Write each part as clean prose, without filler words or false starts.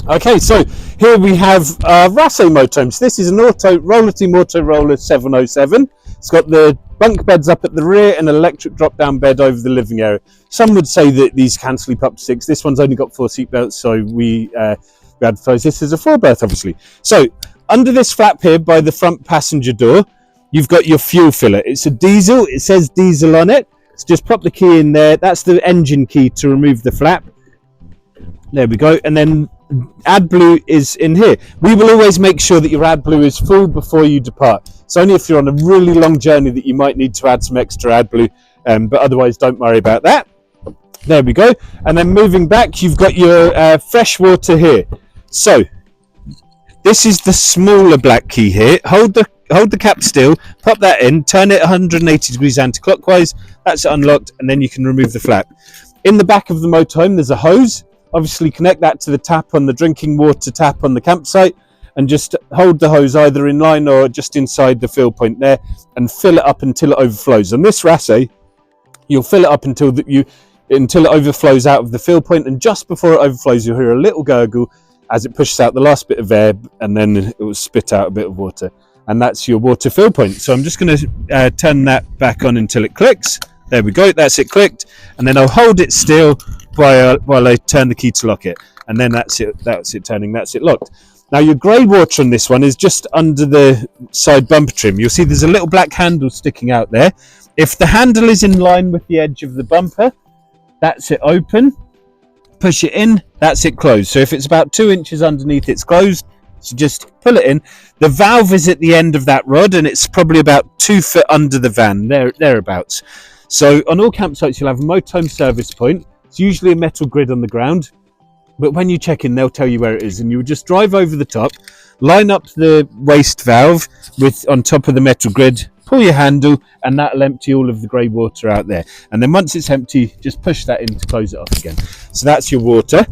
Okay, so here we have Rassay motorhomes. This is an Rollerteam Autoroller 707. It's got the bunk beds up at the rear and an electric drop-down bed over the living area. Some would say that these can sleep up to 6. This one's only got 4 seat belts, so we advertise this as a 4-berth, obviously. So under this flap here by the front passenger door, you've got your fuel filler. It's a diesel. It says diesel on it. So just pop the key in there. That's the engine key to remove the flap. There we go. And then AdBlue is in here. We will always make sure that your AdBlue is full before you depart. It's only if you're on a really long journey that you might need to add some extra AdBlue, but otherwise don't worry about that. There we go. And then moving back, you've got your fresh water here. So this is the smaller black key here. Hold the cap still, pop that in, turn it 180 degrees anti-clockwise. That's unlocked, and then you can remove the flap. In the back of the motorhome, there's a hose. Obviously connect that to the tap on the drinking water tap on the campsite, and just hold the hose either in line or just inside the fill point there and fill it up until it overflows. On this Rassay, you'll fill it up until it overflows out of the fill point, and just before it overflows you'll hear a little gurgle as it pushes out the last bit of air, and then it will spit out a bit of water, and that's your water fill point. So I'm just going to turn that back on until it clicks. There we go, that's it clicked, and then I'll hold it still while I turn the key to lock it, and then that's it turning, that's it locked. Now your grey water on this one is just under the side bumper trim. You'll see there's a little black handle sticking out there. If the handle is in line with the edge of the bumper, that's it open. Push it in, that's it closed. So if it's about 2 inches underneath, it's closed. So just pull it in. The valve is at the end of that rod, and it's probably about 2 foot under the van, thereabouts. So on all campsites, you'll have a motorhome service point. It's usually a metal grid on the ground, but when you check in, they'll tell you where it is, and you would just drive over the top, line up the waste valve on top of the metal grid, pull your handle, and that'll empty all of the grey water out there. And then once it's empty, just push that in to close it off again. So that's your water.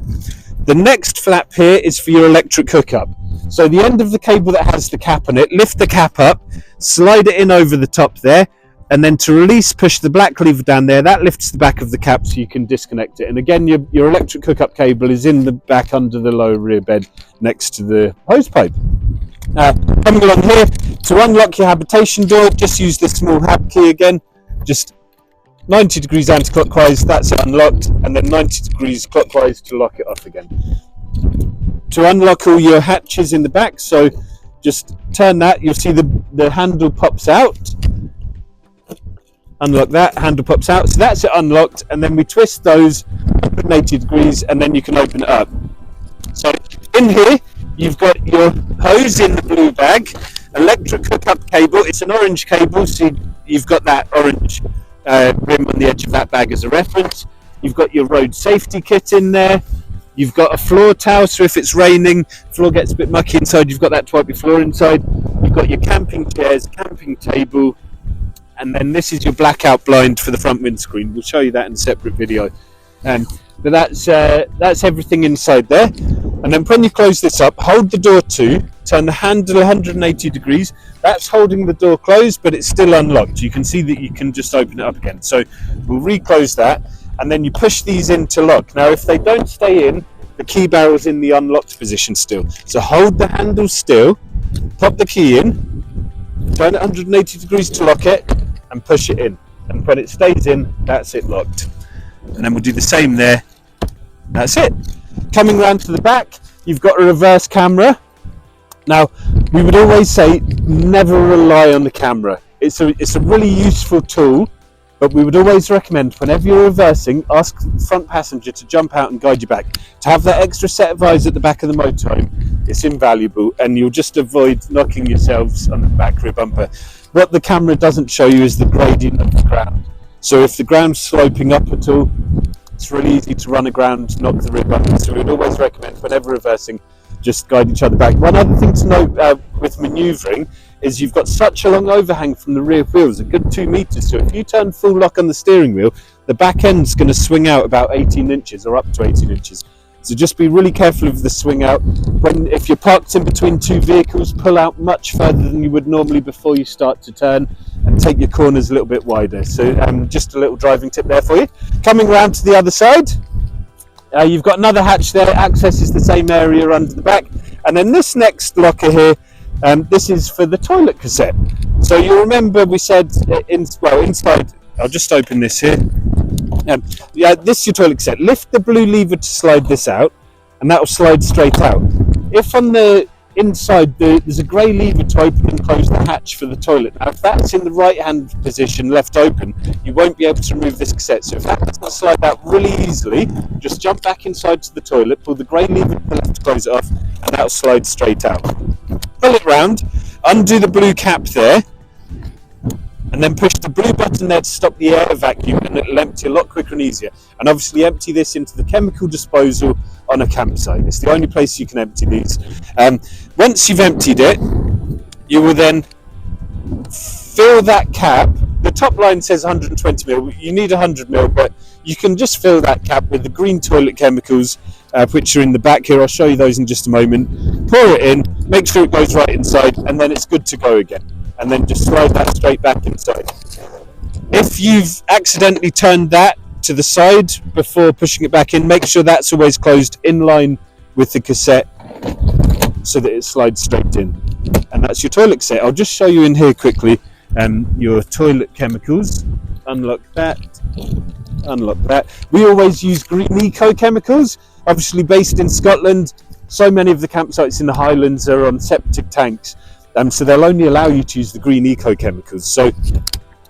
The next flap here is for your electric hookup. So the end of the cable that has the cap on it, lift the cap up, slide it in over the top there, and then to release, push the black lever down there. That lifts the back of the cap so you can disconnect it. And again, your electric hookup cable is in the back under the lower rear bed next to the hose pipe. Coming along here, to unlock your habitation door, just use the small hab key again. Just 90 degrees anti-clockwise, that's it unlocked, and then 90 degrees clockwise to lock it off again. To unlock all your hatches in the back, so just turn that, you'll see the handle pops out. Unlock that, handle pops out, so that's it unlocked, and then we twist those 180 degrees, and then you can open it up. So in here you've got your hose in the blue bag, electric hookup cable, it's an orange cable, so you've got that orange rim on the edge of that bag as a reference. You've got your road safety kit in there, you've got a floor towel, so if it's raining, floor gets a bit mucky inside, you've got that to wipe your floor inside. You've got your camping chairs, camping table, and then this is your blackout blind for the front windscreen. We'll show you that in a separate video. But that's everything inside there. And then when you close this up, hold the door to, turn the handle 180 degrees. That's holding the door closed, but it's still unlocked. You can see that you can just open it up again. So we'll reclose that, and then you push these in to lock. Now, if they don't stay in, the key barrel's in the unlocked position still. So hold the handle still, pop the key in, turn it 180 degrees to lock it, and push it in. And when it stays in, that's it locked. And then we'll do the same there. That's it. Coming round to the back, you've got a reverse camera. Now, we would always say never rely on the camera. It's a really useful tool, but we would always recommend whenever you're reversing, ask the front passenger to jump out and guide you back. To have that extra set of eyes at the back of the motorhome, it's invaluable, and you'll just avoid knocking yourselves on the back rear bumper. What the camera doesn't show you is the gradient of the ground. So if the ground's sloping up at all, it's really easy to run aground, knock the rear bumper. So we'd always recommend, whenever reversing, just guide each other back. One other thing to note with manoeuvring is you've got such a long overhang from the rear wheels, a good 2 meters. So if you turn full lock on the steering wheel, the back end's going to swing out about 18 inches or up to 18 inches. So just be really careful of the swing out. If you're parked in between 2 vehicles, pull out much further than you would normally before you start to turn, and take your corners a little bit wider. So just a little driving tip there for you. Coming round to the other side, You've got another hatch there, accesses the same area under the back. And then this next locker here, this is for the toilet cassette. So you remember we said, inside, I'll just open this here. Yeah, this is your toilet cassette. Lift the blue lever to slide this out, and that will slide straight out. If on the inside there's a grey lever to open and close the hatch for the toilet. Now if that's in the right hand position, left open, you won't be able to remove this cassette. So if that doesn't slide out really easily, just jump back inside to the toilet, pull the grey lever to the left to close it off, and that'll slide straight out. Pull it round, undo the blue cap there, and then push the blue button there to stop the air vacuum, and it'll empty a lot quicker and easier. And obviously empty this into the chemical disposal on a campsite. It's the only place you can empty these. Once you've emptied it, you will then fill that cap. The top line says 120ml. You need 100ml, but you can just fill that cap with the green toilet chemicals, which are in the back here. I'll show you those in just a moment. Pour it in, make sure it goes right inside, and then it's good to go again. And then just slide that straight back inside. If you've accidentally turned that to the side before pushing it back in, make sure that's always closed in line with the cassette so that it slides straight in. And that's your toilet cassette. I'll just show you in here quickly your toilet chemicals. Unlock that. Unlock that. We always use green eco chemicals, obviously based in Scotland. So many of the campsites in the Highlands are on septic tanks. So they'll only allow you to use the green eco chemicals. So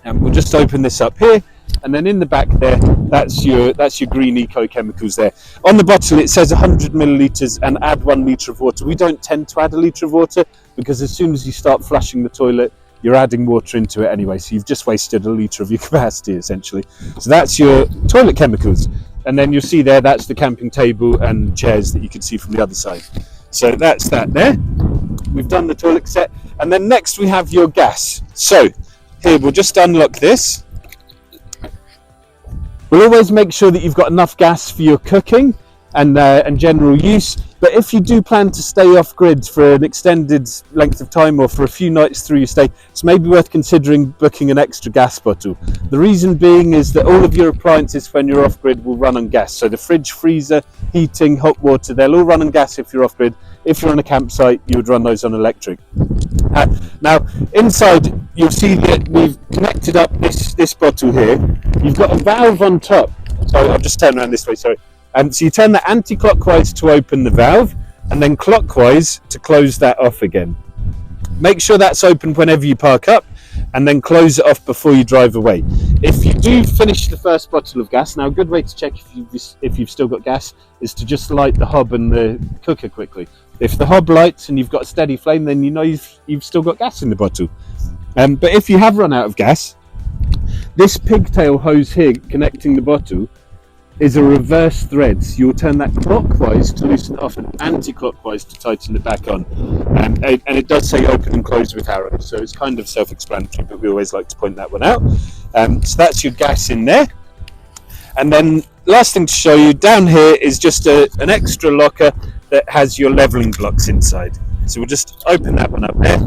we'll just open this up here, and then in the back there, that's your green eco chemicals there. On the bottle it says 100 millilitres and add 1 litre of water. We don't tend to add a litre of water because as soon as you start flushing the toilet, you're adding water into it anyway. So you've just wasted a litre of your capacity essentially. So that's your toilet chemicals. And then you'll see there, that's the camping table and chairs that you can see from the other side. So that's that there. We've done the toilet cassette, and then next we have your gas. So here, we'll just unlock this. We'll always make sure that you've got enough gas for your cooking and general use, but if you do plan to stay off grid for an extended length of time or for a few nights through your stay, it's maybe worth considering booking an extra gas bottle. The reason being is that all of your appliances when you're off grid will run on gas. So the fridge, freezer, heating, hot water, they'll all run on gas if you're off grid. If you're on a campsite, you would run those on electric. Now, inside, you'll see that we've connected up this bottle here. You've got a valve on top. So I'll just turn around this way, sorry. So you turn that anti-clockwise to open the valve, and then clockwise to close that off again. Make sure that's open whenever you park up, and then close it off before you drive away. If you do finish the first bottle of gas, now a good way to check if you've still got gas is to just light the hob and the cooker quickly. If the hob lights and you've got a steady flame, then you know you've still got gas in the bottle. But if you have run out of gas, this pigtail hose here connecting the bottle is a reverse thread. So you'll turn that clockwise to loosen it off and anti-clockwise to tighten it back on. And it does say open and close with arrows, so it's kind of self-explanatory, but we always like to point that one out. So that's your gas in there. And then last thing to show you down here is just an extra locker that has your levelling blocks inside. So we'll just open that one up there.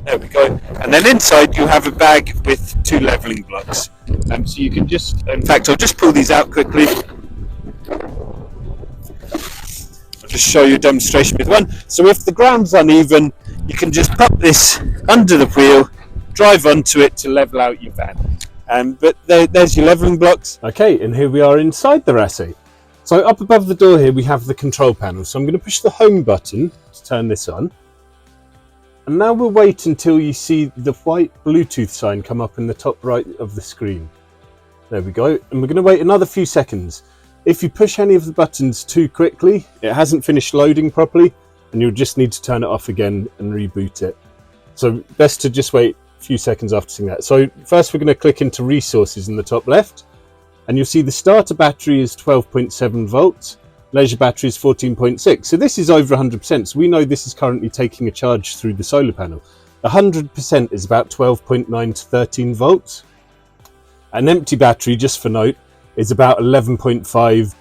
There we go. And then inside you have a bag with 2 levelling blocks. So you can just, in fact, I'll just pull these out quickly. I'll just show you a demonstration with one. So if the ground's uneven, you can just pop this under the wheel, drive onto it to level out your van. But there's your levelling blocks. Okay, and here we are inside the Rassay. So up above the door here we have the control panel. So I'm going to push the home button to turn this on. And now we'll wait until you see the white Bluetooth sign come up in the top right of the screen. There we go. And we're going to wait another few seconds. If you push any of the buttons too quickly, it hasn't finished loading properly, and you'll just need to turn it off again and reboot it. So best to just wait a few seconds after seeing that. So first we're going to click into resources in the top left, and you'll see the starter battery is 12.7 volts. Leisure battery is 14.6. So this is over 100%. So we know this is currently taking a charge through the solar panel. 100% is about 12.9 to 13 volts. An empty battery, just for note, is about 11.5.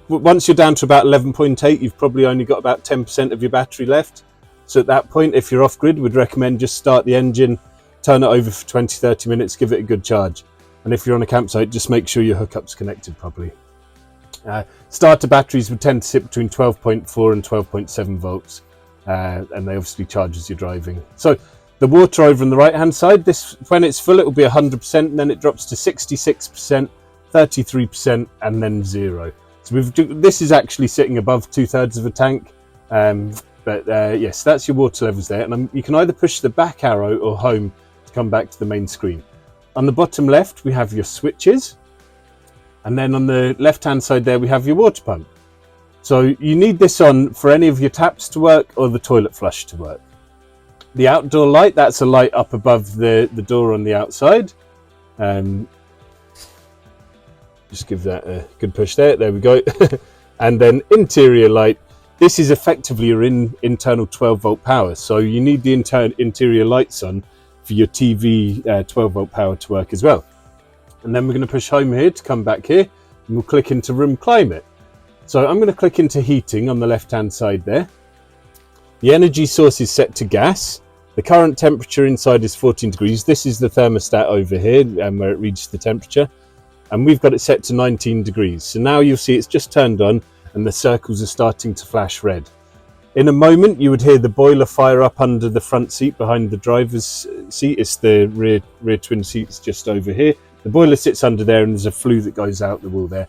Once you're down to about 11.8, you've probably only got about 10% of your battery left. So at that point, if you're off grid, we'd recommend just start the engine, turn it over for 20-30 minutes, give it a good charge. And if you're on a campsite, just make sure your hookup's connected properly. Starter batteries would tend to sit between 12.4 and 12.7 volts, and they obviously charge as you're driving. So the water over on the right hand side, this, when it's full, it will be 100%, and then it drops to 66%, 33%, and then 0. So this is actually sitting above 2/3 of a tank. Yes, that's your water levels there, and you can either push the back arrow or home to come back to the main screen. On the bottom left, we have your switches, and then on the left hand side there, we have your water pump. So you need this on for any of your taps to work or the toilet flush to work. The outdoor light, that's a light up above the door on the outside. Just give that a good push there. There we go. And then interior light. This is effectively your internal 12-volt power. So you need the interior lights on for your TV 12-volt power to work as well. And then we're going to push home here to come back here, and we'll click into room climate. So I'm going to click into heating on the left-hand side there. The energy source is set to gas. The current temperature inside is 14 degrees. This is the thermostat over here, where it reads the temperature. And we've got it set to 19 degrees. So now you'll see it's just turned on and the circles are starting to flash red. In a moment, you would hear the boiler fire up under the front seat behind the driver's seat. It's the rear twin seats just over here. The boiler sits under there, and there's a flue that goes out the wall there.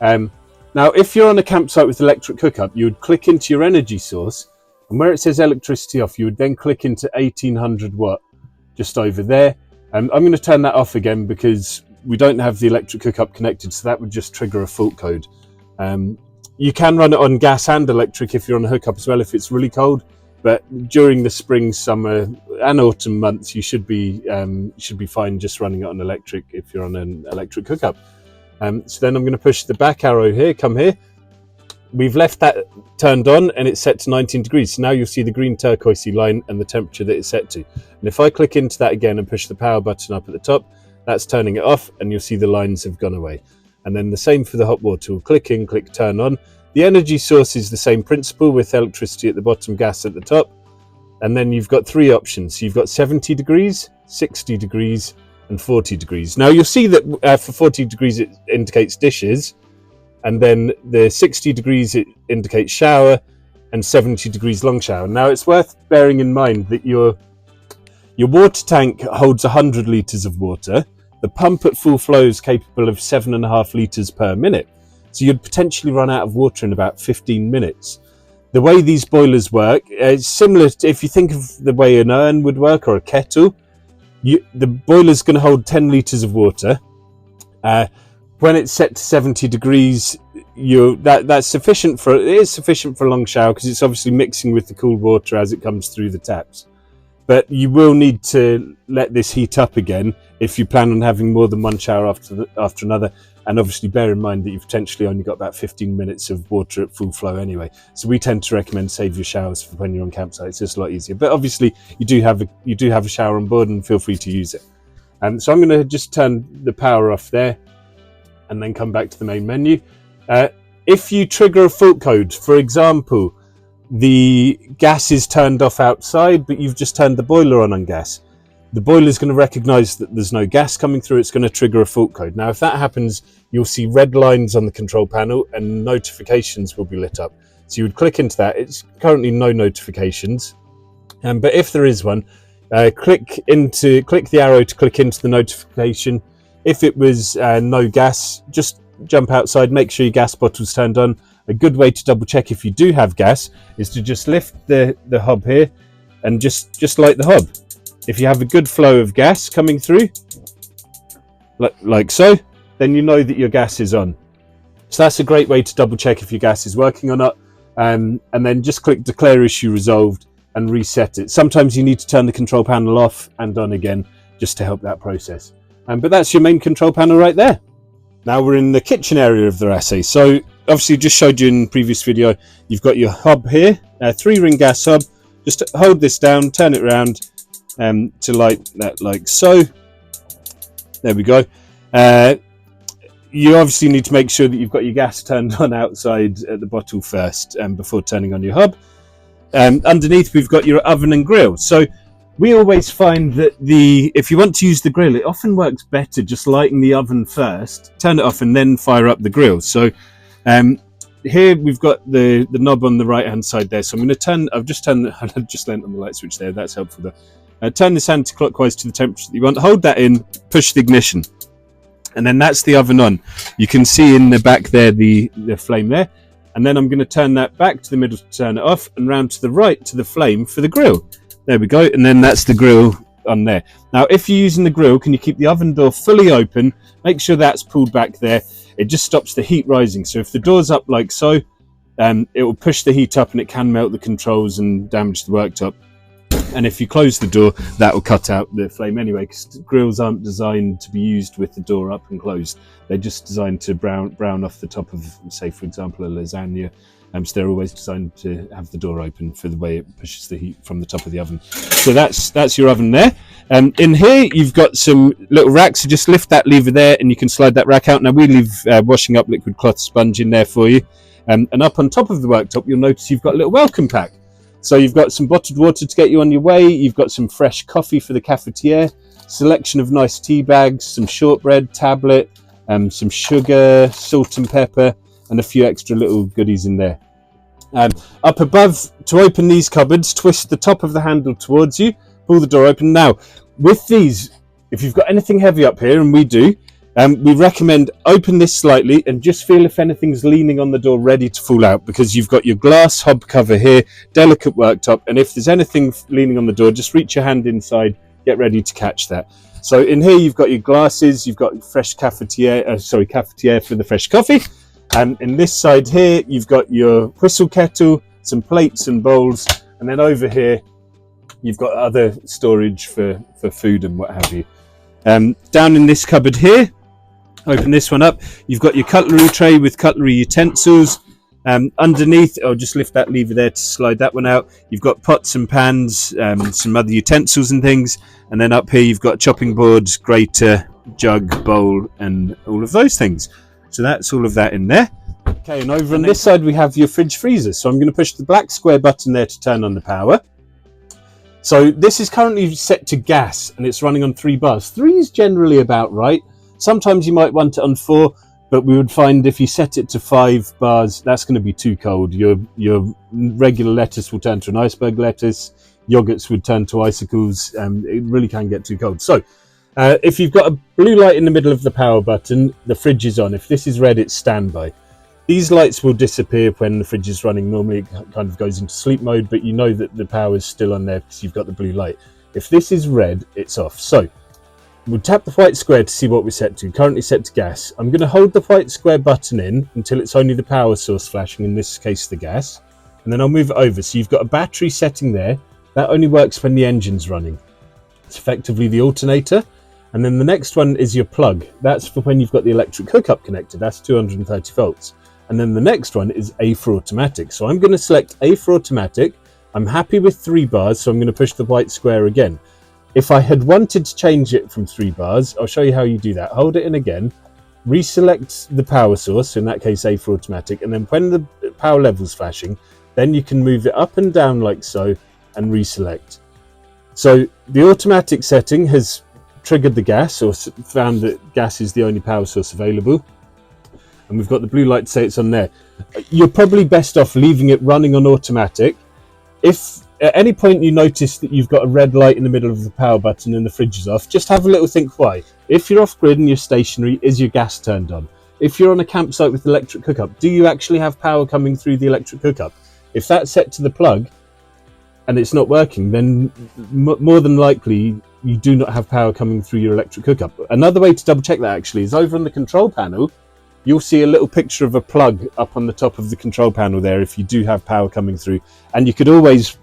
Now, if you're on a campsite with electric hookup, you would click into your energy source, and where it says electricity off, you would then click into 1800 watt just over there. I'm going to turn that off again because we don't have the electric hookup connected, so that would just trigger a fault code. You can run it on gas and electric if you're on a hookup as well, if it's really cold. But during the spring, summer, and autumn months, you should be fine just running it on electric if you're on an electric hookup. So then I'm going to push the back arrow here. Come here. We've left that turned on, and it's set to 19 degrees. So now you'll see the green turquoisey line and the temperature that it's set to. And if I click into that again and push the power button up at the top, that's turning it off, and you'll see the lines have gone away. And then the same for the hot water. We'll click in, click turn on. The energy source is the same principle with electricity at the bottom, gas at the top. And then you've got 3 options. So you've got 70 degrees, 60 degrees, and 40 degrees. Now you'll see that for 40 degrees it indicates dishes, and then the 60 degrees it indicates shower, and 70 degrees long shower. Now it's worth bearing in mind that your water tank holds 100 litres of water. The pump at full flow is capable of 7.5 litres per minute. So you'd potentially run out of water in about 15 minutes. The way these boilers work is similar to, if you think of the way an urn would work or a kettle, the boiler's going to hold 10 litres of water. When it's set to 70 degrees, that's sufficient for, it is sufficient for a long shower because it's obviously mixing with the cool water as it comes through the taps. But you will need to let this heat up again if you plan on having more than one shower after another. And obviously bear in mind that you've potentially only got about 15 minutes of water at full flow anyway. So we tend to recommend save your showers for when you're on campsite. It's just a lot easier. But obviously you do have a shower on board, and feel free to use it. So I'm going to just turn the power off there and then come back to the main menu. If you trigger a fault code, for example, the gas is turned off outside, but you've just turned the boiler on gas. The boiler is going to recognize that there's no gas coming through. It's going to trigger a fault code. Now, if that happens, you'll see red lines on the control panel and notifications will be lit up. So you would click into that. It's currently no notifications. But if there is one, click the arrow to click into the notification. If it was no gas, just jump outside, make sure your gas bottle's turned on. A good way to double check if you do have gas is to just lift the hob here and just light the hob. If you have a good flow of gas coming through, like so, then you know that your gas is on. So that's a great way to double check if your gas is working or not. And then just click declare issue resolved and reset it. Sometimes you need to turn the control panel off and on again just to help that process. But that's your main control panel right there. Now we're in the kitchen area of the Rassay. So obviously just showed you in the previous video, you've got your hob here, 3-ring gas hob. Just hold this down, turn it around to light that like so. There we go. You obviously need to make sure that you've got your gas turned on outside at the bottle first before turning on your hob. Underneath we've got your oven and grill. So we always find that if you want to use the grill, it often works better just lighting the oven first, turn it off and then fire up the grill. So Here we've got the knob on the right hand side there, so I'm going to turn. I've just turned. I've just leant on the light switch there. That's helpful though. Turn this anti-clockwise to the temperature that you want. Hold that in. Push the ignition, and then that's the oven on. You can see in the back there the flame there, and then I'm going to turn that back to the middle to turn it off, and round to the right to the flame for the grill. There we go, and then that's the grill on there. Now, if you're using the grill, can you keep the oven door fully open? Make sure that's pulled back there. It just stops the heat rising. So if the door's up like so, it will push the heat up and it can melt the controls and damage the worktop. And if you close the door, that will cut out the flame anyway, because grills aren't designed to be used with the door up and closed. They're just designed to brown off the top of, say, for example, a lasagna. So they're always designed to have the door open for the way it pushes the heat from the top of the oven. So that's your oven there. In here, you've got some little racks. So just lift that lever there and you can slide that rack out. Now we leave washing up liquid cloth sponge in there for you. And up on top of the worktop, you'll notice you've got a little welcome pack. So you've got some bottled water to get you on your way. You've got some fresh coffee for the cafetiere, selection of nice tea bags, some shortbread, tablet, some sugar, salt and pepper, and a few extra little goodies in there. Up above, to open these cupboards, twist the top of the handle towards you, pull the door open. Now, with these, if you've got anything heavy up here, and we do, we recommend open this slightly and just feel if anything's leaning on the door ready to fall out, because you've got your glass hob cover here, delicate worktop, and if there's anything leaning on the door, just reach your hand inside, get ready to catch that. So in here, you've got your glasses, you've got fresh cafetiere for the fresh coffee. And in this side here, you've got your whistle kettle, some plates and bowls, and then over here, you've got other storage for food and what have you. Down in this cupboard here, open this one up, you've got your cutlery tray with cutlery utensils. Underneath, I'll just lift that lever there to slide that one out. You've got pots and pans, some other utensils and things. And then up here, you've got chopping boards, grater, jug, bowl, and all of those things. So that's all of that in there. Okay, and over on this side we have your fridge freezer. So I'm going to push the black square button there to turn on the power. So this is currently set to gas and it's running on 3 bars. 3 is generally about right. Sometimes you might want it on 4, but we would find if you set it to 5 bars, that's going to be too cold. Your regular lettuce will turn to an iceberg lettuce. Yogurts would turn to icicles. It really can get too cold. So if you've got a blue light in the middle of the power button, the fridge is on. If this is red, it's standby. These lights will disappear when the fridge is running. Normally it kind of goes into sleep mode, but you know that the power is still on there because you've got the blue light. If this is red, it's off. So we'll tap the white square to see what we're set to. Currently set to gas. I'm going to hold the white square button in until it's only the power source flashing, in this case the gas, and then I'll move it over. So you've got a battery setting there. That only works when the engine's running. It's effectively the alternator. And then the next one is your plug. That's for when you've got the electric hookup connected. That's 230 volts. And then the next one is A for automatic. So I'm going to select A for automatic. I'm happy with 3 bars, so I'm going to push the white square again. If I had wanted to change it from 3 bars, I'll show you how you do that. Hold it in again, reselect the power source, in that case A for automatic, and then when the power level's flashing, then you can move it up and down like so and reselect. So the automatic setting has triggered the gas, or found that gas is the only power source available, and we've got the blue light to say it's on there. You're probably best off leaving it running on automatic. If at any point you notice that you've got a red light in the middle of the power button and the fridge is off, just have a little think why. If you're off grid and you're stationary, is your gas turned on? If you're on a campsite with electric hookup, do you actually have power coming through the electric hookup? If that's set to the plug and it's not working, then more than likely you do not have power coming through your electric hookup. Another way to double check that actually is over on the control panel, you'll see a little picture of a plug up on the top of the control panel there if you do have power coming through. And you could always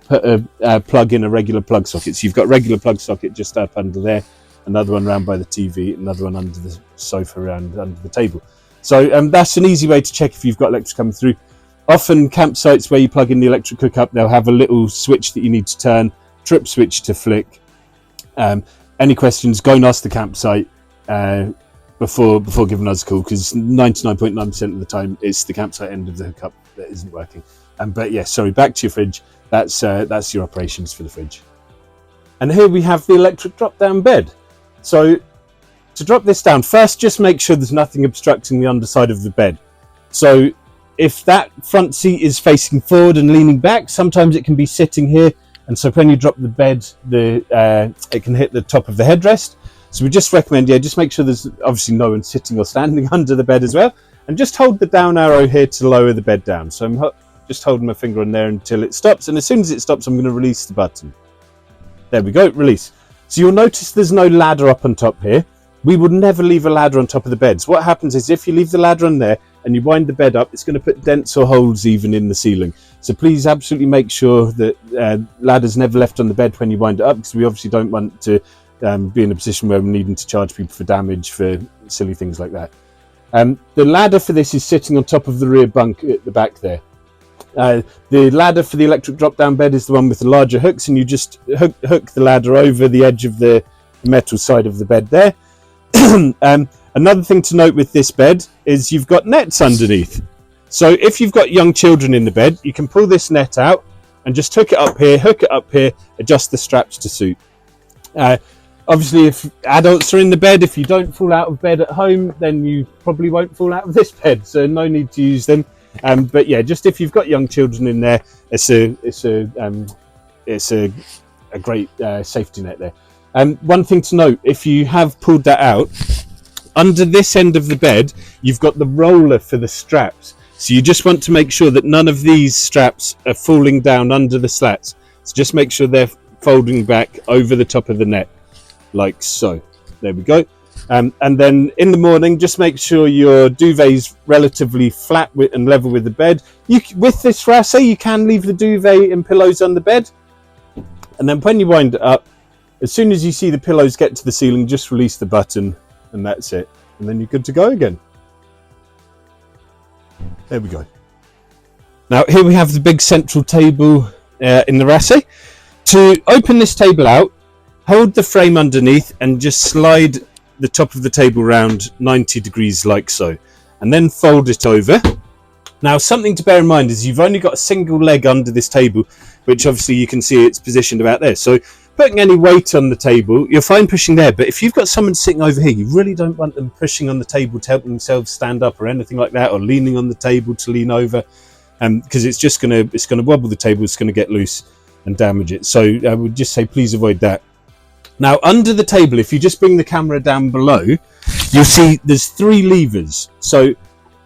put a plug in a regular plug socket. So you've got a regular plug socket just up under there, another one around by the TV, another one under the sofa around under the table. So that's an easy way to check if you've got electric coming through. Often campsites where you plug in the electric hookup, they'll have a little switch that you need to turn, trip switch to flick. Any questions, go and ask the campsite before giving us a call, because 99.9% of the time it's the campsite end of the hookup that isn't working. But yeah, sorry, back to your fridge. That's your operations for the fridge. And here we have the electric drop-down bed. So to drop this down, first just make sure there's nothing obstructing the underside of the bed. So if that front seat is facing forward and leaning back, sometimes it can be sitting here, and so when you drop the bed, it can hit the top of the headrest. So we just recommend, just make sure there's obviously no one sitting or standing under the bed as well, and just hold the down arrow here to lower the bed down. So I'm just holding my finger on there until it stops, and as soon as it stops, I'm going to release the button. There we go, release. So you'll notice there's no ladder up on top here. We would never leave a ladder on top of the beds. What happens is if you leave the ladder on there and you wind the bed up, it's going to put dents or holes even in the ceiling. So please absolutely make sure that ladder's never left on the bed when you wind it up, because we obviously don't want to be in a position where we're needing to charge people for damage for silly things like that. The ladder for this is sitting on top of the rear bunk at the back there. The ladder for the electric drop-down bed is the one with the larger hooks, and you just hook the ladder over the edge of the metal side of the bed there. Another thing to note with this bed is you've got nets underneath. So if you've got young children in the bed, you can pull this net out and just hook it up here, adjust the straps to suit. Obviously, if adults are in the bed, if you don't fall out of bed at home, then you probably won't fall out of this bed, so no need to use them. But yeah, just if you've got young children in there, it's a great safety net there. One thing to note, if you have pulled that out, under this end of the bed, you've got the roller for the straps. So you just want to make sure that none of these straps are falling down under the slats. So just make sure they're folding back over the top of the net, like so. There we go. And then in the morning, just make sure your duvet's relatively flat and level with the bed. With this Rassay, you can leave the duvet and pillows on the bed. And then when you wind it up, as soon as you see the pillows get to the ceiling, just release the button, and that's it. And then you're good to go again. There we go. Now here we have the big central table in the Rassay. To open this table out, hold the frame underneath and just slide the top of the table round 90 degrees like so, and then fold it over. Now something to bear in mind is you've only got a single leg under this table, which obviously you can see it's positioned about there. So putting any weight on the table, you're fine pushing there, but if you've got someone sitting over here, you really don't want them pushing on the table to help themselves stand up or anything like that, or leaning on the table to lean over, because it's going to wobble the table, it's going to get loose and damage it. So I would just say please avoid that. Now under the table, if you just bring the camera down below, you'll see there's 3 levers. So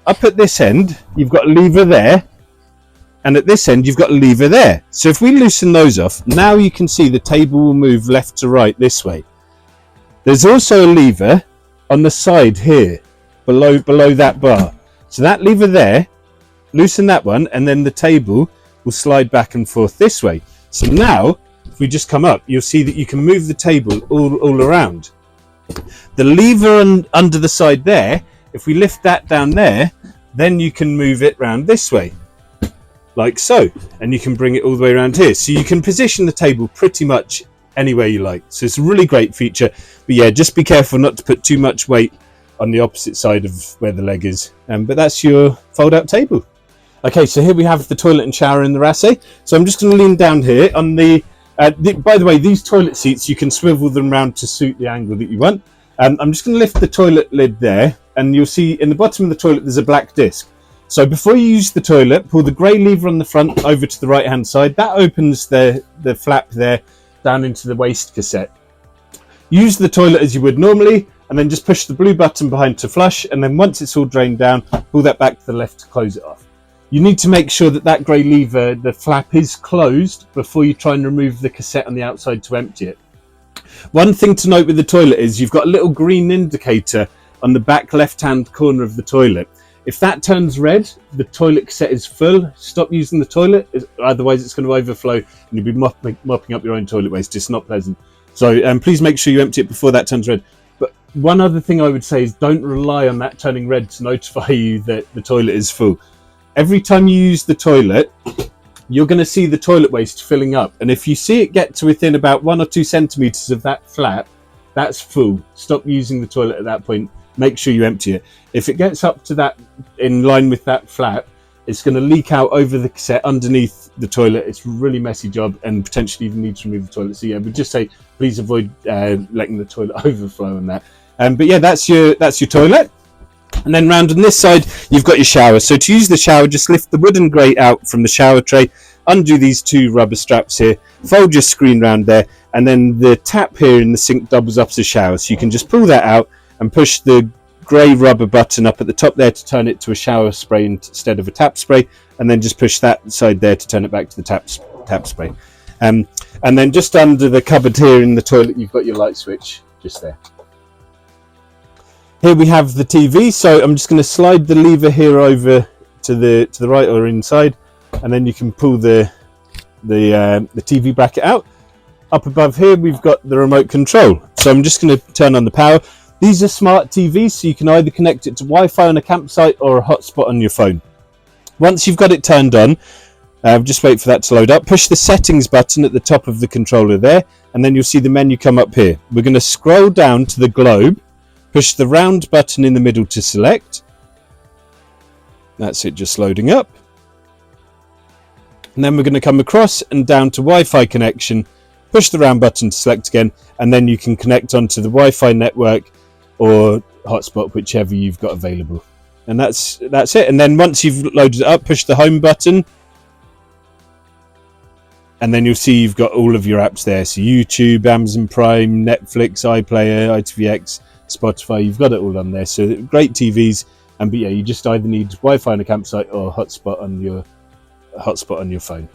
up at this end, you've got a lever there, and at this end you've got a lever there. So if we loosen those off, now you can see the table will move left to right this way. There's also a lever on the side here, below that bar. So that lever there, loosen that one, and then the table will slide back and forth this way. So now, if we just come up, you'll see that you can move the table all around. The lever under the side there, if we lift that down there, then you can move it round this way, like so, and you can bring it all the way around here. So you can position the table pretty much anywhere you like. So it's a really great feature, but yeah, just be careful not to put too much weight on the opposite side of where the leg is. But that's your fold out table. Okay, so here we have the toilet and shower in the Rassay. So I'm just going to lean down here on by the way, these toilet seats, you can swivel them round to suit the angle that you want. I'm just going to lift the toilet lid there, and you'll see in the bottom of the toilet there's a black disc. So before you use the toilet, pull the grey lever on the front over to the right hand side. That opens the flap there down into the waste cassette. Use the toilet as you would normally, and then just push the blue button behind to flush, and then once it's all drained down, pull that back to the left to close it off. You need to make sure that grey lever, the flap, is closed before you try and remove the cassette on the outside to empty it. One thing to note with the toilet is you've got a little green indicator on the back left-hand corner of the toilet. If that turns red, the toilet cassette is full. Stop using the toilet, otherwise it's going to overflow and you'll be mopping up your own toilet waste. It's not pleasant. So please make sure you empty it before that turns red. But one other thing I would say is don't rely on that turning red to notify you that the toilet is full. Every time you use the toilet, you're going to see the toilet waste filling up. And if you see it get to within about 1 or 2 centimeters of that flap, that's full. Stop using the toilet at that point. Make sure you empty it. If it gets up to that, in line with that flap, it's going to leak out over the cassette underneath the toilet. It's a really messy job, and potentially even need to remove the toilet. So yeah, we'd just say please avoid letting the toilet overflow on that. But yeah, that's your toilet. And then round on this side, you've got your shower. So to use the shower, just lift the wooden grate out from the shower tray, undo these two rubber straps here, fold your screen round there, and then the tap here in the sink doubles up as a shower. So you can just pull that out and push the grey rubber button up at the top there to turn it to a shower spray instead of a tap spray, and then just push that side there to turn it back to the tap spray. And then just under the cupboard here in the toilet, you've got your light switch just there. Here we have the TV, so I'm just going to slide the lever here over to the right or inside, and then you can pull the TV bracket out. Up above here we've got the remote control, so I'm just going to turn on the power. These are smart TVs, so you can either connect it to Wi-Fi on a campsite or a hotspot on your phone. Once you've got it turned on, just wait for that to load up. Push the settings button at the top of the controller there, and then you'll see the menu come up here. We're going to scroll down to the globe, push the round button in the middle to select. That's it, just loading up. And then we're going to come across and down to Wi-Fi connection, push the round button to select again, and then you can connect onto the Wi-Fi network or hotspot, whichever you've got available. And that's it. And then once you've loaded it up, push the home button, and then you'll see you've got all of your apps there. So YouTube, Amazon Prime, Netflix, iPlayer, ITVX, Spotify, you've got it all on there. So great TVs. But yeah, you just either need Wi-Fi on a campsite or hotspot on your phone.